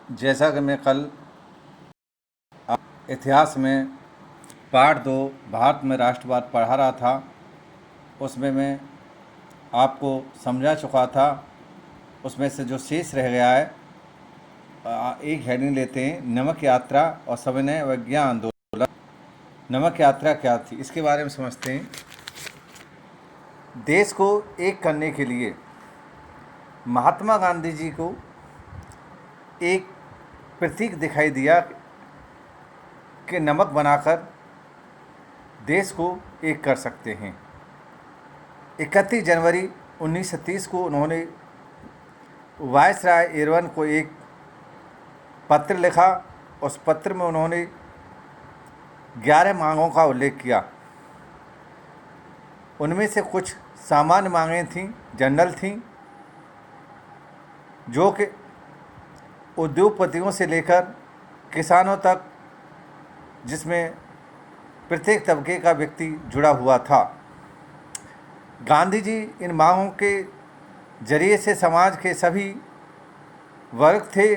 जैसा कि मैं कल इतिहास में पार्ट 2 भारत में राष्ट्रवाद पढ़ा रहा था, उसमें मैं आपको समझा चुका था। उसमें से जो शेष रह गया है, एक हेडिंग लेते हैं, नमक यात्रा और सविनय अवज्ञा आंदोलन। नमक यात्रा क्या थी, इसके बारे में समझते हैं। देश को एक करने के लिए महात्मा गांधी जी को एक प्रतीक दिखाई दिया कि नमक बनाकर देश को एक कर सकते हैं। 31 जनवरी 1930 को उन्होंने वायसराय इरविन को एक पत्र लिखा। उस पत्र में उन्होंने 11 मांगों का उल्लेख किया। उनमें से कुछ सामान्य मांगें थीं, जनरल थीं, जो कि उद्योगपतियों से लेकर किसानों तक, जिसमें प्रत्येक तबके का व्यक्ति जुड़ा हुआ था। गांधी जी इन मांगों के जरिए से समाज के सभी वर्ग थे,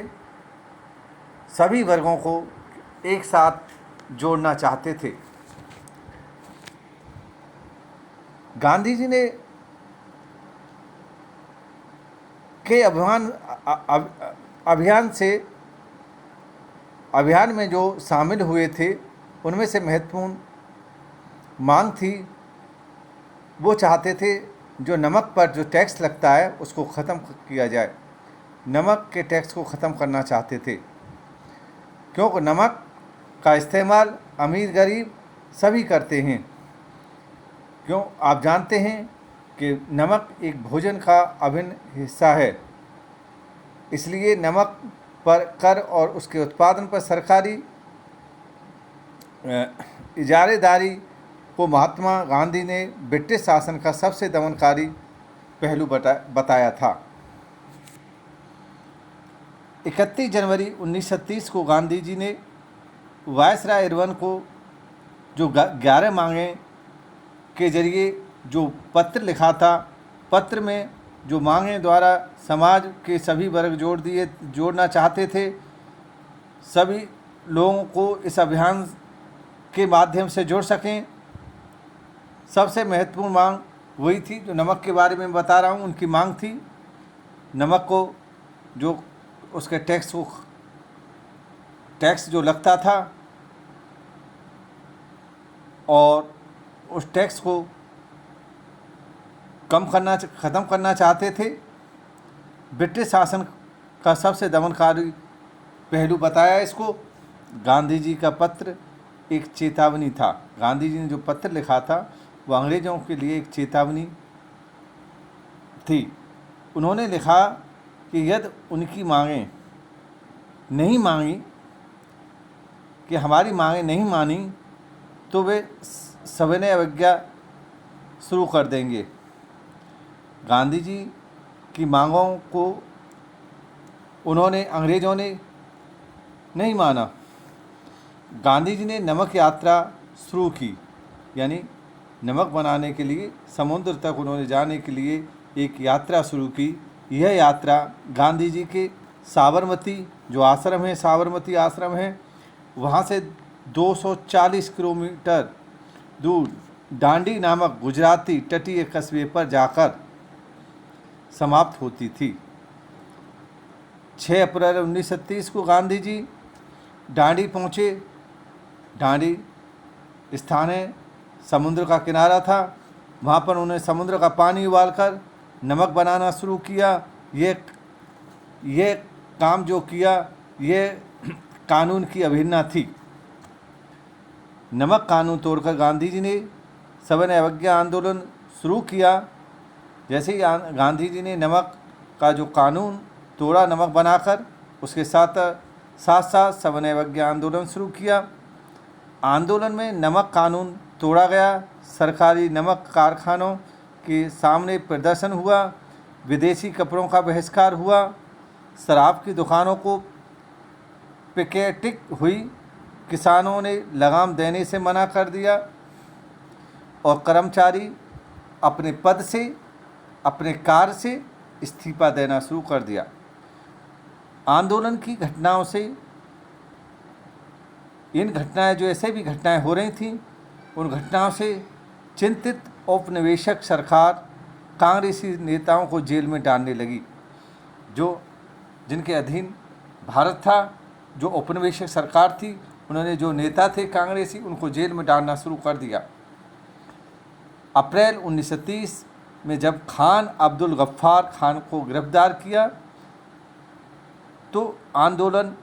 सभी वर्गों को एक साथ जोड़ना चाहते थे। गांधी जी ने के अभियान में जो शामिल हुए थे, उनमें से महत्वपूर्ण मांग थी, वो चाहते थे जो नमक पर जो टैक्स लगता है उसको ख़त्म किया जाए। नमक के टैक्स को ख़त्म करना चाहते थे, क्योंकि नमक का इस्तेमाल अमीर गरीब सभी करते हैं। क्यों, आप जानते हैं कि नमक एक भोजन का अभिन्न हिस्सा है, इसलिए नमक पर कर और उसके उत्पादन पर सरकारी इजारेदारी को महात्मा गांधी ने ब्रिटिश शासन का सबसे दमनकारी पहलू बताया था। 31 जनवरी 1930 को गांधी जी ने वायसराय इरविन को जो 11 मांगें के जरिए जो पत्र लिखा था, पत्र में जो मांगें द्वारा समाज के सभी वर्ग जोड़ना चाहते थे, सभी लोगों को इस अभियान के माध्यम से जोड़ सकें। सबसे महत्वपूर्ण मांग वही थी जो नमक के बारे में बता रहा हूँ। उनकी मांग थी नमक को जो उसके टैक्स जो लगता था, और उस टैक्स को ख़त्म करना चाहते थे। ब्रिटिश शासन का सबसे दमनकारी पहलू बताया इसको। गांधी जी का पत्र एक चेतावनी था। गांधी जी ने जो पत्र लिखा था वो अंग्रेज़ों के लिए एक चेतावनी थी। उन्होंने लिखा कि यदि उनकी मांगें नहीं मांगी, कि हमारी मांगें नहीं मानी, तो वे सविनय अवज्ञा शुरू कर देंगे। गांधी जी की मांगों को अंग्रेज़ों ने नहीं माना। गांधी जी ने नमक यात्रा शुरू की, यानी नमक बनाने के लिए समुद्र तक उन्होंने जाने के लिए एक यात्रा शुरू की। यह यात्रा गांधी जी के साबरमती जो आश्रम है, साबरमती आश्रम है, वहाँ से 240 किलोमीटर दूर डांडी नामक गुजराती तटीय कस्बे पर जाकर समाप्त होती थी। 6 अप्रैल 1930 को गांधी जी डांडी पहुँचे। डांडी स्थान है, समुद्र का किनारा था। वहाँ पर उन्होंने समुद्र का पानी उबालकर नमक बनाना शुरू किया। ये काम जो किया, ये कानून की अवहेलना थी। नमक कानून तोड़कर गांधी जी ने सविनय अवज्ञा आंदोलन शुरू किया। जैसे ही गांधी जी ने नमक का जो कानून तोड़ा, नमक बनाकर, उसके साथ साथ सविनय अवज्ञा आंदोलन शुरू किया। आंदोलन में नमक कानून तोड़ा गया। सरकारी नमक कारखानों के सामने प्रदर्शन हुआ। विदेशी कपड़ों का बहिष्कार हुआ। शराब की दुकानों को पिकेटिंग हुई। किसानों ने लगाम देने से मना कर दिया और कर्मचारी अपने पद से, अपने कार्य से इस्तीफा देना शुरू कर दिया। आंदोलन की घटनाओं से, इन घटनाएं जो ऐसे भी घटनाएं हो रही थीं, उन घटनाओं से चिंतित औपनिवेशिक सरकार कांग्रेसी नेताओं को जेल में डालने लगी। जो जिनके अधीन भारत था, जो औपनिवेशिक सरकार थी, उन्होंने जो नेता थे कांग्रेसी, उनको जेल में डालना शुरू कर दिया। अप्रैल 1930 में जब खान अब्दुल गफ्फार खान को गिरफ्तार किया तो आंदोलन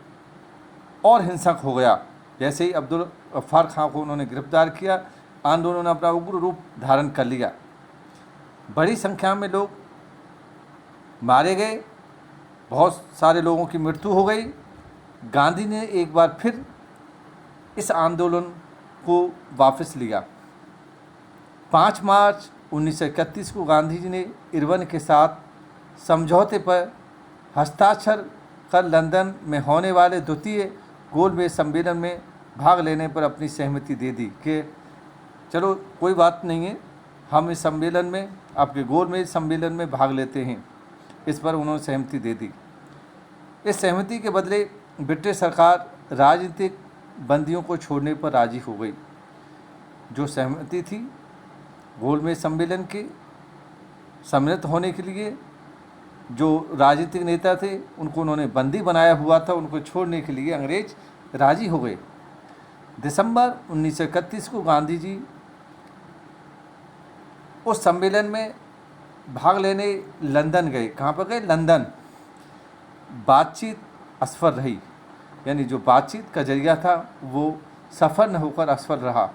और हिंसक हो गया। जैसे ही अब्दुल गफ्फार खान को उन्होंने गिरफ्तार किया, आंदोलन ने अपना उग्र रूप धारण कर लिया। बड़ी संख्या में लोग मारे गए, बहुत सारे लोगों की मृत्यु हो गई। गांधी ने एक बार फिर इस आंदोलन को वापस लिया। 5 मार्च 1931 को गांधी जी ने इरविन के साथ समझौते पर हस्ताक्षर कर लंदन में होने वाले द्वितीय गोलमेज सम्मेलन में भाग लेने पर अपनी सहमति दे दी कि चलो कोई बात नहीं है, हम इस सम्मेलन में, आपके गोलमेज सम्मेलन में भाग लेते हैं। इस पर उन्होंने सहमति दे दी। इस सहमति के बदले ब्रिटिश सरकार राजनीतिक बंदियों को छोड़ने पर राजी हो गई। जो सहमति थी गोलमेज सम्मेलन के सम्मिलित होने के लिए, जो राजनीतिक नेता थे उनको उन्होंने बंदी बनाया हुआ था, उनको छोड़ने के लिए अंग्रेज राजी हो गए। दिसंबर 1931 को गांधी जी उस सम्मेलन में भाग लेने लंदन गए। कहाँ पर गए? लंदन। बातचीत असफल रही, यानी जो बातचीत का जरिया था वो सफल न होकर असफल रहा।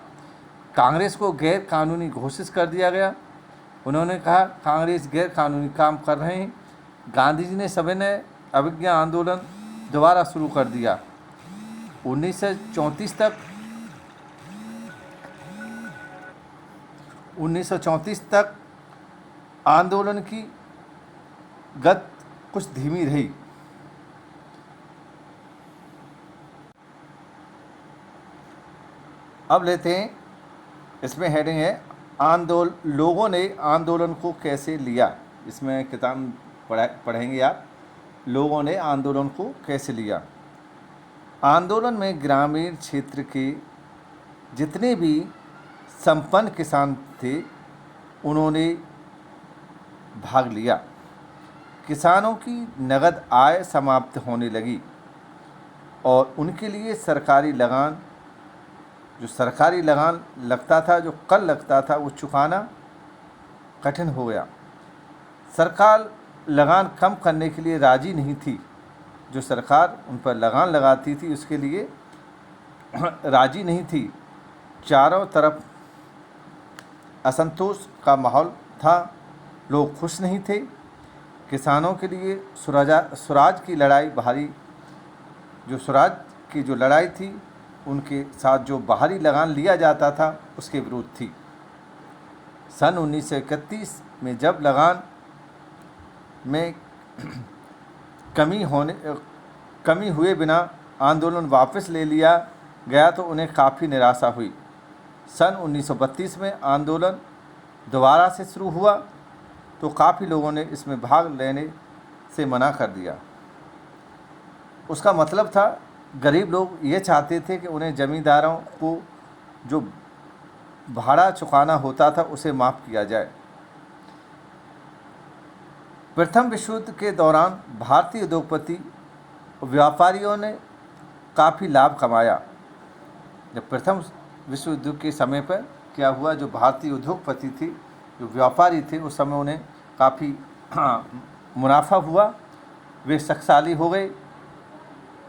कांग्रेस को गैर कानूनी घोषित कर दिया गया। उन्होंने कहा कांग्रेस गैर कानूनी काम कर रहे हैं। गांधी जी ने सविनय अवज्ञा आंदोलन दोबारा शुरू कर दिया। 1934 तक आंदोलन की गति कुछ धीमी रही। अब लेते हैं, इसमें हेडिंग है लोगों ने आंदोलन को कैसे लिया। इसमें किताब पढ़ेंगे आप, लोगों ने आंदोलन को कैसे लिया। आंदोलन में ग्रामीण क्षेत्र के जितने भी संपन्न किसान थे उन्होंने भाग लिया। किसानों की नगद आय समाप्त होने लगी और उनके लिए सरकारी लगान लगता था, जो कर लगता था, वो चुकाना कठिन हो गया। सरकार लगान कम करने के लिए राजी नहीं थी। जो सरकार उन पर लगान लगाती थी उसके लिए राजी नहीं थी। चारों तरफ असंतोष का माहौल था, लोग खुश नहीं थे। किसानों के लिए स्वराज की लड़ाई स्वराज की जो लड़ाई थी, उनके साथ जो बाहरी लगान लिया जाता था उसके विरुद्ध थी। सन 1931 में जब लगान में कमी हुए बिना आंदोलन वापस ले लिया गया तो उन्हें काफ़ी निराशा हुई। सन 1932 में आंदोलन दोबारा से शुरू हुआ तो काफ़ी लोगों ने इसमें भाग लेने से मना कर दिया। उसका मतलब था गरीब लोग ये चाहते थे कि उन्हें ज़मींदारों को जो भाड़ा चुकाना होता था उसे माफ़ किया जाए। प्रथम विश्व युद्ध के दौरान भारतीय उद्योगपति और व्यापारियों ने काफ़ी लाभ कमाया। जब प्रथम विश्व युद्ध के समय पर क्या हुआ, जो भारतीय उद्योगपति थे, जो व्यापारी थे, उस समय उन्हें काफ़ी मुनाफा हुआ, वे शक्तिशाली हो गए।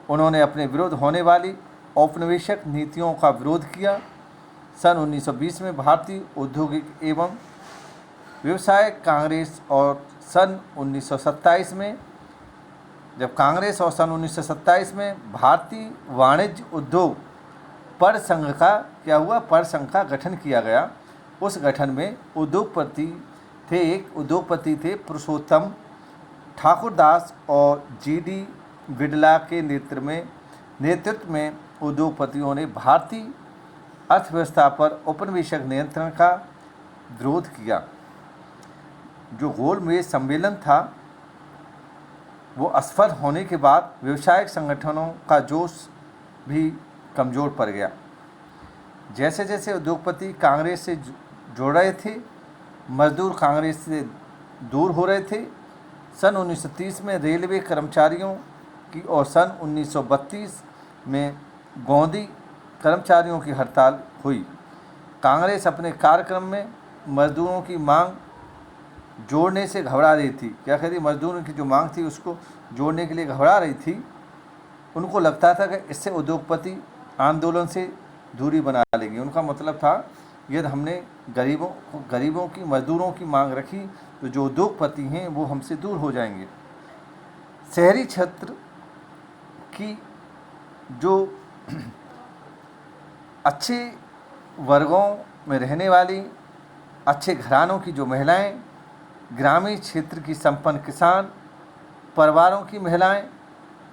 उन्होंने अपने विरुद्ध होने वाली औपनिवेशिक नीतियों का विरोध किया। सन 1920 में भारतीय औद्योगिक एवं व्यवसाय कांग्रेस और सन 1927 में भारतीय वाणिज्य उद्योग परिसंघ का गठन किया गया। उस गठन में एक उद्योगपति थे पुरुषोत्तम ठाकुरदास और जीडी बिड़ला के नेतृत्व में उद्योगपतियों ने भारतीय अर्थव्यवस्था पर औपनिवेशिक नियंत्रण का विरोध किया। जो गोलमेज सम्मेलन था वो असफल होने के बाद व्यवसायिक संगठनों का जोश भी कमज़ोर पड़ गया। जैसे जैसे उद्योगपति कांग्रेस से जुड़ रहे थे, मजदूर कांग्रेस से दूर हो रहे थे। सन 1930 में रेलवे कर्मचारियों की और सन 1932 में गोंदी कर्मचारियों की हड़ताल हुई। कांग्रेस अपने कार्यक्रम में मजदूरों की मांग जोड़ने से घबरा रही थी। क्या कहती, मजदूरों की जो मांग थी उसको जोड़ने के लिए घबरा रही थी। उनको लगता था कि इससे उद्योगपति आंदोलन से दूरी बना लेंगे। उनका मतलब था यदि हमने गरीबों की, मजदूरों की मांग रखी तो जो उद्योगपति हैं वो हमसे दूर हो जाएंगे। शहरी क्षेत्र की जो अच्छे वर्गों में रहने वाली, अच्छे घरानों की जो महिलाएं, ग्रामीण क्षेत्र की संपन्न किसान परिवारों की महिलाएं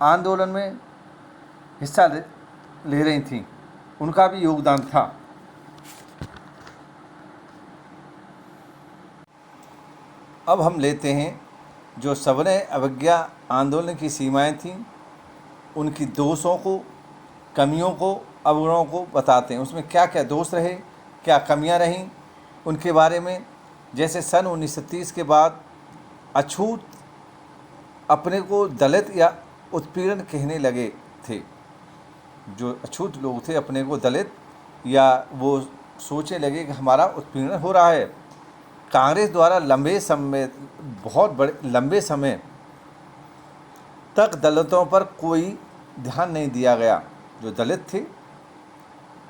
आंदोलन में हिस्सा ले रही थीं। उनका भी योगदान था। अब हम लेते हैं जो सविनय अवज्ञा आंदोलन की सीमाएं थीं, उनकी दोषों को, कमियों को, अवगुणों को बताते हैं। उसमें क्या क्या दोष रहे, क्या कमियां रहीं, उनके बारे में। जैसे सन 1930 के बाद अछूत अपने को दलित या उत्पीड़न कहने लगे थे। जो अछूत लोग थे अपने को दलित या वो सोचने लगे कि हमारा उत्पीड़न हो रहा है। कांग्रेस द्वारा बहुत लंबे समय तक दलितों पर कोई ध्यान नहीं दिया गया। जो दलित थे,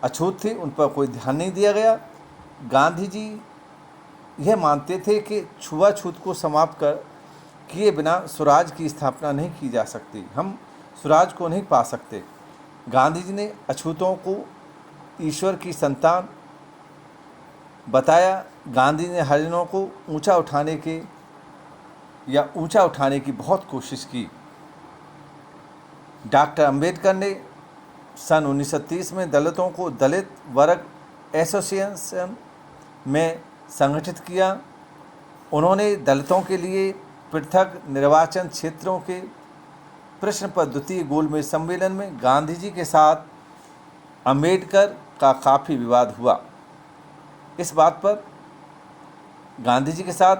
अछूत थे, उन पर कोई ध्यान नहीं दिया गया। गांधी जी यह मानते थे कि छुआछूत को समाप्त किए बिना स्वराज की स्थापना नहीं की जा सकती, हम स्वराज को नहीं पा सकते। गांधी जी ने अछूतों को ईश्वर की संतान बताया। गांधी ने हरिजनों को ऊंचा उठाने की बहुत कोशिश की। डॉक्टर अंबेडकर ने सन 1930 में दलितों को दलित वर्ग एसोसिएशन में संगठित किया। उन्होंने दलितों के लिए पृथक निर्वाचन क्षेत्रों के प्रश्न पर द्वितीय गोलमेज सम्मेलन में गांधी जी के साथ अंबेडकर का काफ़ी विवाद हुआ। इस बात पर गांधी जी के साथ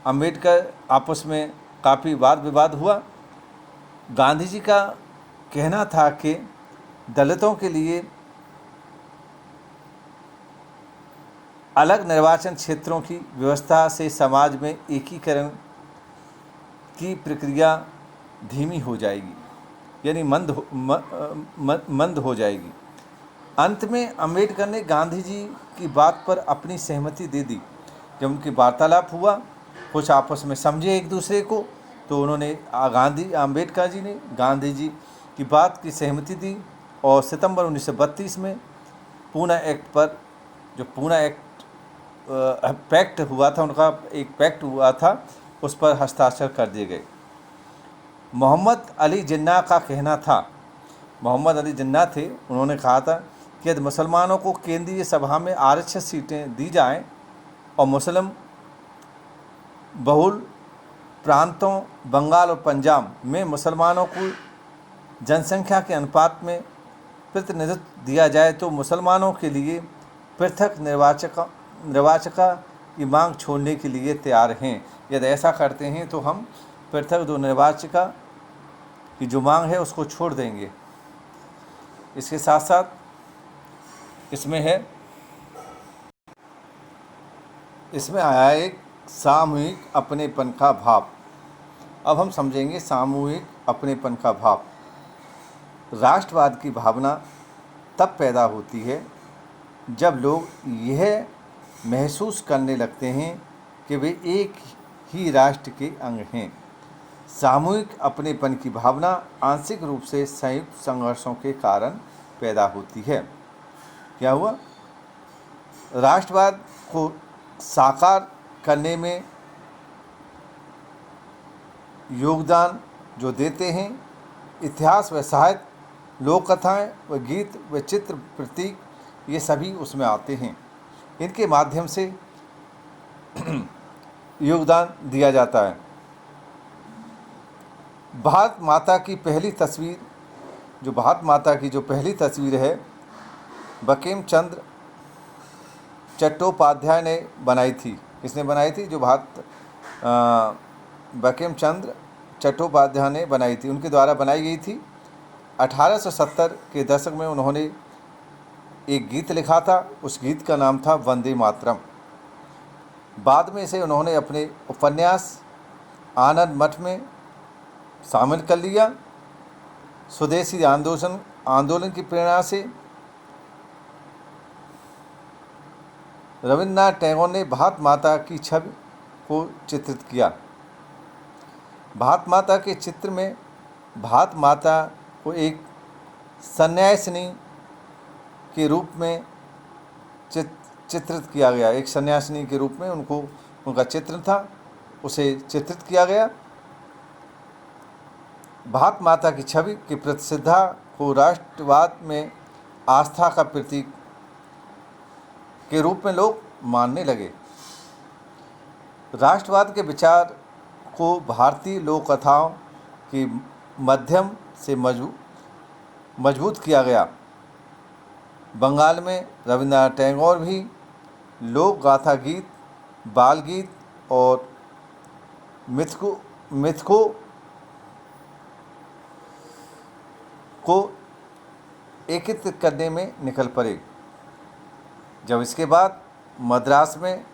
अंबेडकर आपस में काफ़ी वाद विवाद हुआ। गांधी जी का कहना था कि दलितों के लिए अलग निर्वाचन क्षेत्रों की व्यवस्था से समाज में एकीकरण की प्रक्रिया धीमी हो जाएगी, यानी मंद हो जाएगी। अंत में अंबेडकर ने गांधी जी की बात पर अपनी सहमति दे दी। जब उनकी वार्तालाप हुआ, कुछ आपस में समझे एक दूसरे को, तो उन्होंने अंबेडकर जी ने गांधी जी की बात की सहमति दी और सितंबर 1932 में पूना एक्ट पर, जो पूना एक्ट पैक्ट हुआ था, उनका एक पैक्ट हुआ था, उस पर हस्ताक्षर कर दिए गए। मोहम्मद अली जिन्ना का कहना था, मोहम्मद अली जिन्ना थे, उन्होंने कहा था कि यदि मुसलमानों को केंद्रीय सभा में आरक्षित सीटें दी जाएं और मुस्लिम बहुल प्रांतों बंगाल और पंजाब में मुसलमानों को जनसंख्या के अनुपात में प्रतिनिधित्व दिया जाए तो मुसलमानों के लिए पृथक निर्वाचिका की मांग छोड़ने के लिए तैयार हैं। यदि ऐसा करते हैं तो हम पृथक दो निर्वाचिका की जो मांग है उसको छोड़ देंगे। इसके साथ साथ इसमें आया एक सामूहिक अपनेपन का भाव। अब हम समझेंगे सामूहिक अपनेपन का भाव। राष्ट्रवाद की भावना तब पैदा होती है जब लोग यह महसूस करने लगते हैं कि वे एक ही राष्ट्र के अंग हैं। सामूहिक अपनेपन की भावना आंशिक रूप से संयुक्त संघर्षों के कारण पैदा होती है। क्या हुआ? राष्ट्रवाद को साकार करने में योगदान जो देते हैं, इतिहास व साहित्य, लोक कथाएँ व गीत व चित्र, प्रतीक, ये सभी उसमें आते हैं। इनके माध्यम से योगदान दिया जाता है। भारत माता की पहली तस्वीर, जो भारत माता की जो पहली तस्वीर है, बंकिम चंद्र चट्टोपाध्याय ने बनाई थी। किसने बनाई थी? जो बंकिम चंद्र चट्टोपाध्याय ने बनाई थी, उनके द्वारा बनाई गई थी। 1870 के दशक में उन्होंने एक गीत लिखा था, उस गीत का नाम था वंदे मातरम। बाद में इसे उन्होंने अपने उपन्यास आनंद मठ में शामिल कर लिया। स्वदेशी आंदोलन की प्रेरणा से रविन्द्रनाथ टैगोर ने भारत माता की छवि को चित्रित किया। भारत माता के चित्र में भारत माता को एक सन्यासिनी के रूप में चित्रित किया गया। एक सन्यासिनी के रूप में उनका चित्र था, उसे चित्रित किया गया। भारत माता की छवि की प्रतिष्ठा को राष्ट्रवाद में आस्था का प्रतीक के रूप में लोग मानने लगे। राष्ट्रवाद के विचार को भारतीय लोक कथाओं के माध्यम से मजबूत किया गया। बंगाल में रविन्द्रनाथ टैगोर भी लोक गाथा गीत, बाल गीत और मिथकों को एकीकृत करने में निकल पड़े। जब इसके बाद मद्रास में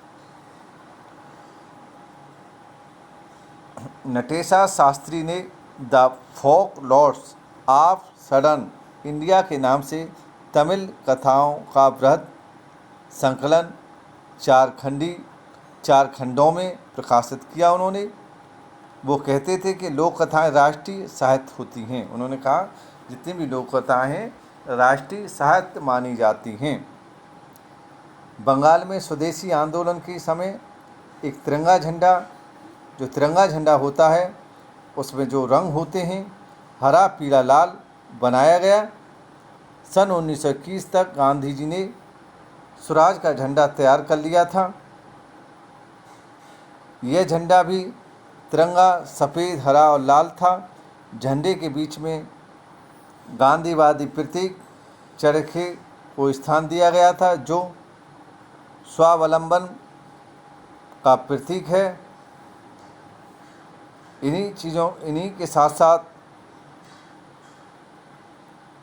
नटेशा शास्त्री ने the folk lords of southern India के नाम से तमिल कथाओं का बृहद संकलन 4 खंडों में प्रकाशित किया। वो कहते थे कि लोक कथाएँ राष्ट्रीय साहित्य होती हैं। उन्होंने कहा जितनी भी लोक कथाएँ हैं राष्ट्रीय साहित्य मानी जाती हैं। बंगाल में स्वदेशी आंदोलन के समय एक तिरंगा झंडा होता है, उसमें जो रंग होते हैं हरा, पीला, लाल बनाया गया। सन 1921 तक गांधी जी ने स्वराज का झंडा तैयार कर लिया था। यह झंडा भी तिरंगा सफ़ेद, हरा और लाल था। झंडे के बीच में गांधीवादी प्रतीक चरखे को स्थान दिया गया था, जो स्वावलंबन का प्रतीक है। इन्हीं के साथ साथ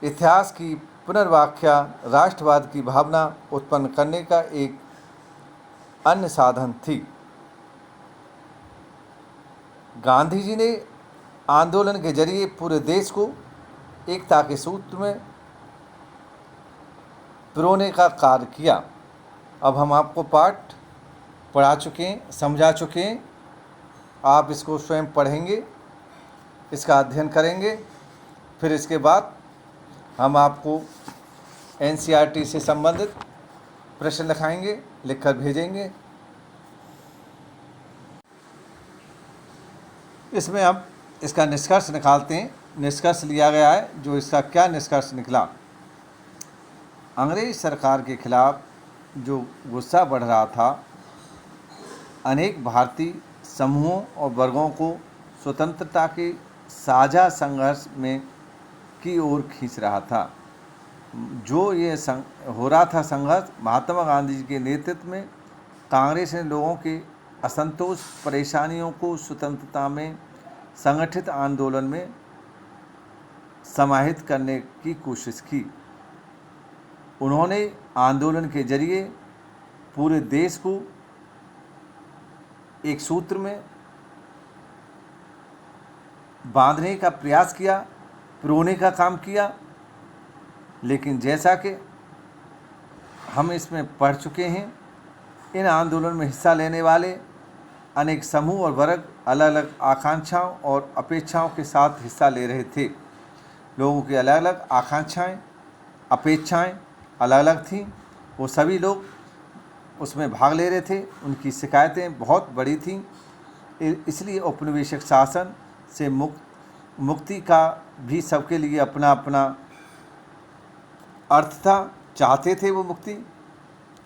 इतिहास की पुनर्व्याख्या राष्ट्रवाद की भावना उत्पन्न करने का एक अन्य साधन थी। गांधी जी ने आंदोलन के जरिए पूरे देश को एकता के सूत्र में पिरोने का कार्य किया। अब हम आपको पाठ पढ़ा चुके हैं, समझा चुके हैं। आप इसको स्वयं पढ़ेंगे, इसका अध्ययन करेंगे, फिर इसके बाद हम आपको एनसीईआरटी से संबंधित प्रश्न लिखाएंगे, लिखकर भेजेंगे। इसमें अब इसका निष्कर्ष निकालते हैं। निष्कर्ष लिया गया है, जो इसका क्या निष्कर्ष निकला। अंग्रेज सरकार के खिलाफ जो गुस्सा बढ़ रहा था, अनेक भारतीय समूहों और वर्गों को स्वतंत्रता के साझा संघर्ष में की ओर खींच रहा था। जो ये हो रहा था संघर्ष, महात्मा गांधी जी के नेतृत्व में कांग्रेस ने लोगों के असंतोष, परेशानियों को स्वतंत्रता में संगठित आंदोलन में समाहित करने की कोशिश की। उन्होंने आंदोलन के जरिए पूरे देश को एक सूत्र में बांधने का प्रयास किया, पिरोने का काम किया। लेकिन जैसा कि हम इसमें पढ़ चुके हैं, इन आंदोलन में हिस्सा लेने वाले अनेक समूह और वर्ग अलग अलग आकांक्षाओं और अपेक्षाओं के साथ हिस्सा ले रहे थे। लोगों की अलग अलग आकांक्षाएं, अपेक्षाएं अलग अलग थीं। वो सभी लोग उसमें भाग ले रहे थे। उनकी शिकायतें बहुत बड़ी थीं। इसलिए औपनिवेशिक शासन से मुक्ति का भी सबके लिए अपना अपना अर्थ था। चाहते थे वो मुक्ति,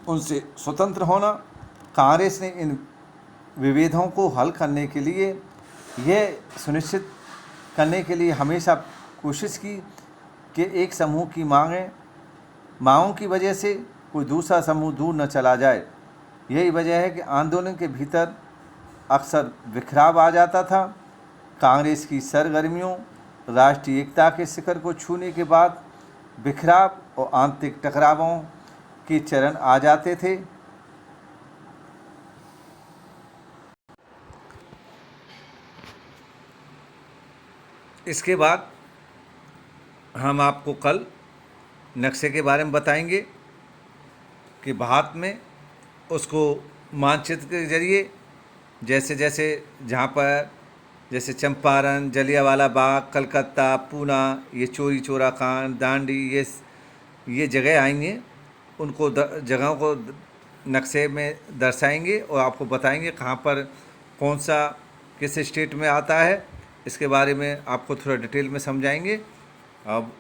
उनसे स्वतंत्र होना। कांग्रेस ने इन विभेदों को हल करने के लिए यह सुनिश्चित करने के लिए हमेशा कोशिश की कि एक समूह की मांगों की वजह से कोई दूसरा समूह दूर न चला जाए। यही वजह है कि आंदोलन के भीतर अक्सर बिखराव आ जाता था। कांग्रेस की सरगर्मियों राष्ट्रीय एकता के शिखर को छूने के बाद बिखराव और आंतरिक टकरावों के चरण आ जाते थे। इसके बाद हम आपको कल नक्शे के बारे में बताएंगे कि भारत में उसको मानचित्र के जरिए जैसे जैसे जहाँ पर जैसे चंपारण, जलियांवाला बाग, कलकत्ता, पूना, ये चोरी चोरा कांड, दांडी, ये जगह आएंगे, उनको जगहों को नक्शे में दर्शाएंगे और आपको बताएंगे कहाँ पर कौन सा किस स्टेट में आता है। इसके बारे में आपको थोड़ा डिटेल में समझाएंगे। अब